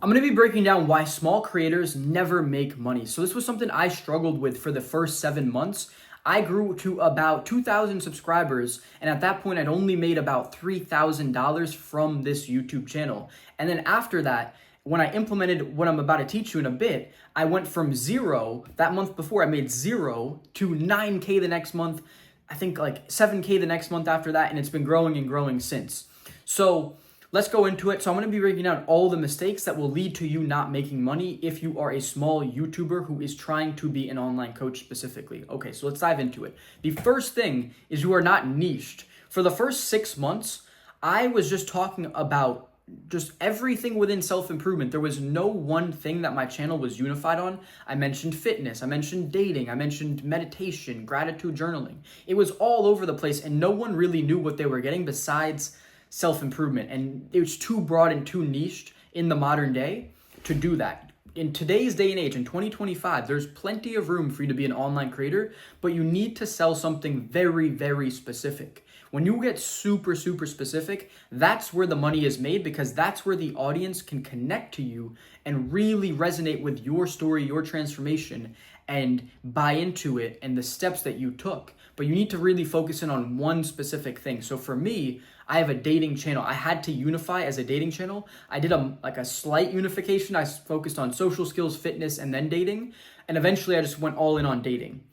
I'm going to be breaking down why small creators never make money. So this was something I struggled with for the first 7 months. I grew to about 2,000 subscribers, and at that point, I'd only made about $3,000 from this YouTube channel. And then after that, when I implemented what I'm about to teach you in a bit, I went from zero, that month before I made zero, to 9K the next month, I think like 7K the next month after that, and it's been growing and growing since. So let's go into it. So I'm going to be breaking down all the mistakes that will lead to you not making money if you are a small YouTuber who is trying to be an online coach specifically. Okay, so let's dive into it. The first thing is you are not niched. For the first 6 months, I was just talking about just everything within self-improvement. There was no one thing that my channel was unified on. I mentioned fitness, I mentioned dating, I mentioned meditation, gratitude journaling. It was all over the place, and no one really knew what they were getting besides self-improvement, and it was too broad and too niched in the modern day to do that. In today's day and age, in 2025, there's plenty of room for you to be an online creator, but you need to sell something very, very specific. When you get super, super specific, that's where the money is made, because that's where the audience can connect to you and really resonate with your story, your transformation, and buy into it and the steps that you took. But you need to really focus in on one specific thing. So for me, I have a dating channel. I had to unify as a dating channel. I did a slight unification. I focused on social skills, fitness, and then dating. And eventually I just went all in on dating.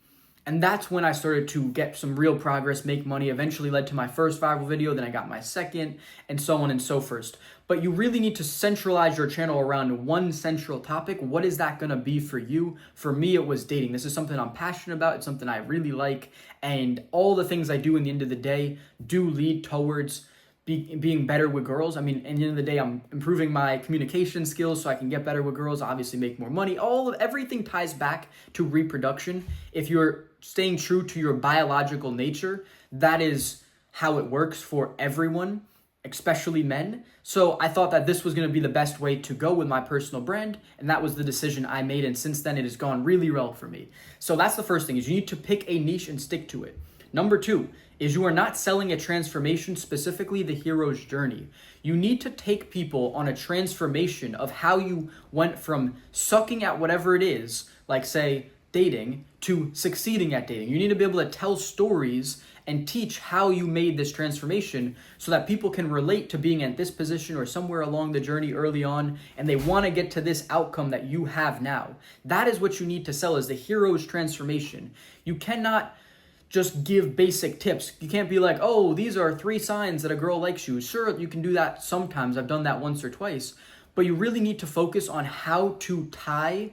And that's when I started to get some real progress, make money, eventually led to my first viral video, then I got my second, and so on and so forth. But you really need to centralize your channel around one central topic. What is that gonna be for you? For me, it was dating. This is something I'm passionate about. It's something I really like. And all the things I do in the end of the day do lead towards being better with girls. I mean, at the end of the day, I'm improving my communication skills so I can get better with girls, obviously make more money. Everything ties back to reproduction. If you're staying true to your biological nature, that is how it works for everyone, especially men. So I thought that this was going to be the best way to go with my personal brand, and that was the decision I made, and since then it has gone really well for me. So that's the first thing, is you need to pick a niche and stick to it. Number 2 is you are not selling a transformation, specifically the hero's journey. You need to take people on a transformation of how you went from sucking at whatever it is, like say dating, to succeeding at dating. You need to be able to tell stories and teach how you made this transformation so that people can relate to being at this position or somewhere along the journey early on, and they want to get to this outcome that you have now. That is what you need to sell, is the hero's transformation. You cannot just give basic tips. You can't be like, oh, these are 3 signs that a girl likes you. Sure, you can do that sometimes. I've done that once or twice. But you really need to focus on how to tie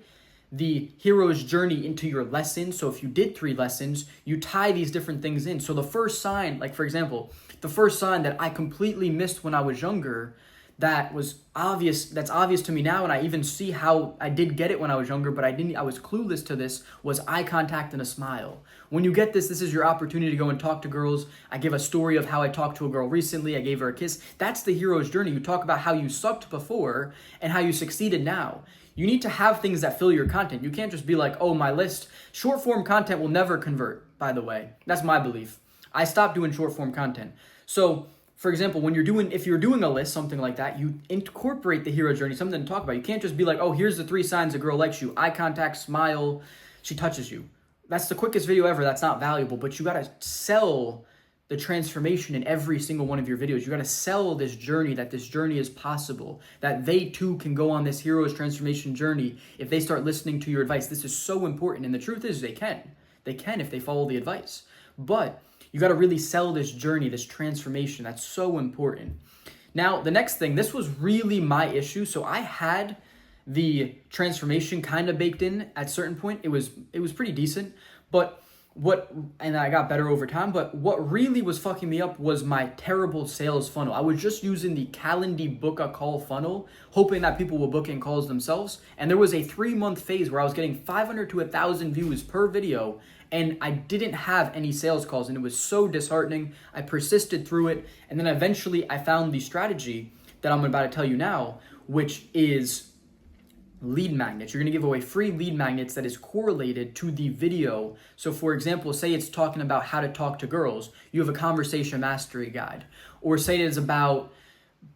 the hero's journey into your lesson. So if you did 3 lessons, you tie these different things in. So the first sign, like for example, the first sign that I completely missed when I was younger, that's obvious to me now, and I even see how I did get it when I was younger, but I was clueless to this, was eye contact and a smile. When you get this is your opportunity to go and talk to girls. I give a story of how I talked to a girl recently. I gave her a kiss. That's the hero's journey. You talk about how you sucked before and how you succeeded now. You need to have things that fill your content. You can't just be like, oh, my list. Short form content will never convert, by the way. That's my belief. I stopped doing short form content. So for example, if you're doing a list, something like that, you incorporate the hero journey, something to talk about. You can't just be like, oh, here's the 3 signs a girl likes you. Eye contact, smile, she touches you. That's the quickest video ever. That's not valuable, but you got to sell the transformation in every single one of your videos. You got to sell this journey, that this journey is possible, that they too can go on this hero's transformation journey if they start listening to your advice. This is so important, and the truth is they can. They can if they follow the advice. But you got to really sell this journey, this transformation. That's so important. Now, the next thing, this was really my issue. So I had the transformation kind of baked in at a certain point. It was pretty decent, and I got better over time, but what really was fucking me up was my terrible sales funnel. I was just using the Calendly book a call funnel, hoping that people will book in calls themselves. And there was a 3-month phase where I was getting 500 to 1,000 views per video, and I didn't have any sales calls, and it was so disheartening. I persisted through it, and then eventually I found the strategy that I'm about to tell you now, which is lead magnets. You're going to give away free lead magnets that is correlated to the video. So for example, say it's talking about how to talk to girls. You have a conversation mastery guide. Or say it is about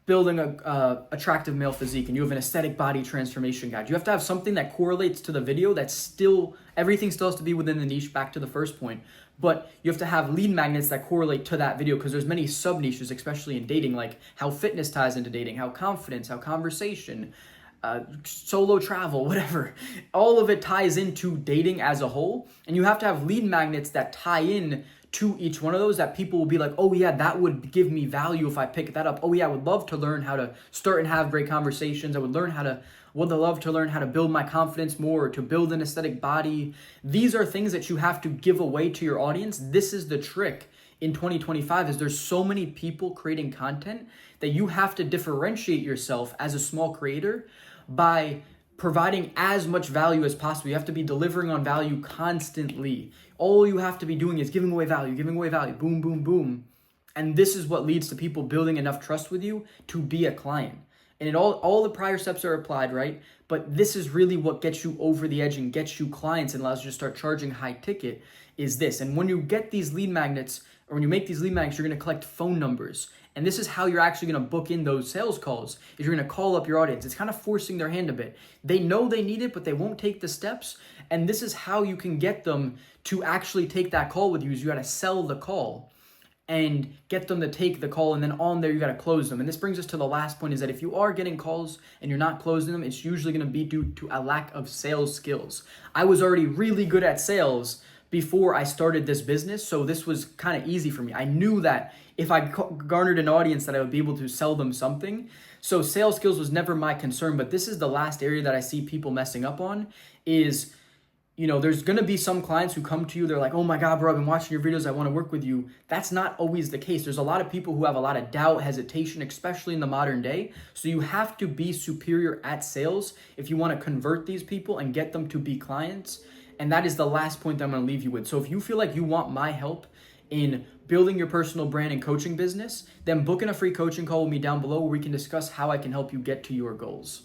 building a attractive male physique and you have an aesthetic body transformation guide. You have to have something that correlates to the video that's still, everything still has to be within the niche, back to the first point. But you have to have lead magnets that correlate to that video, because there's many sub niches, especially in dating, like how fitness ties into dating, how confidence, how conversation, solo travel, whatever. All of it ties into dating as a whole. And you have to have lead magnets that tie in to each one of those, that people will be like, oh yeah, that would give me value if I pick that up. Oh yeah, I would love to learn how to start and have great conversations. I would love to learn how to build my confidence more, to build an aesthetic body. These are things that you have to give away to your audience. This is the trick in 2025, is there's so many people creating content that you have to differentiate yourself as a small creator by providing as much value as possible. You have to be delivering on value constantly. All you have to be doing is giving away value, boom, boom, boom. And this is what leads to people building enough trust with you to be a client. And all the prior steps are applied, right? But this is really what gets you over the edge and gets you clients and allows you to start charging high ticket, is this. And when you get these lead magnets, or when you make these lead magnets, you're going to collect phone numbers. And this is how you're actually going to book in those sales calls, is you're going to call up your audience. It's kind of forcing their hand a bit. They know they need it, but they won't take the steps. And this is how you can get them to actually take that call with you, is you got to sell the call and get them to take the call, and then on there you got to close them. And this brings us to the last point, is that if you are getting calls and you're not closing them, it's usually going to be due to a lack of sales skills. I was already really good at sales before I started this business, so this was kind of easy for me. I knew that if I garnered an audience that I would be able to sell them something. So sales skills was never my concern, but this is the last area that I see people messing up on, is, you know, there's going to be some clients who come to you, they're like, oh my God, bro, I've been watching your videos, I want to work with you. That's not always the case. There's a lot of people who have a lot of doubt, hesitation, especially in the modern day. So you have to be superior at sales if you want to convert these people and get them to be clients. And that is the last point that I'm going to leave you with. So if you feel like you want my help in building your personal brand and coaching business, then book in a free coaching call with me down below, where we can discuss how I can help you get to your goals.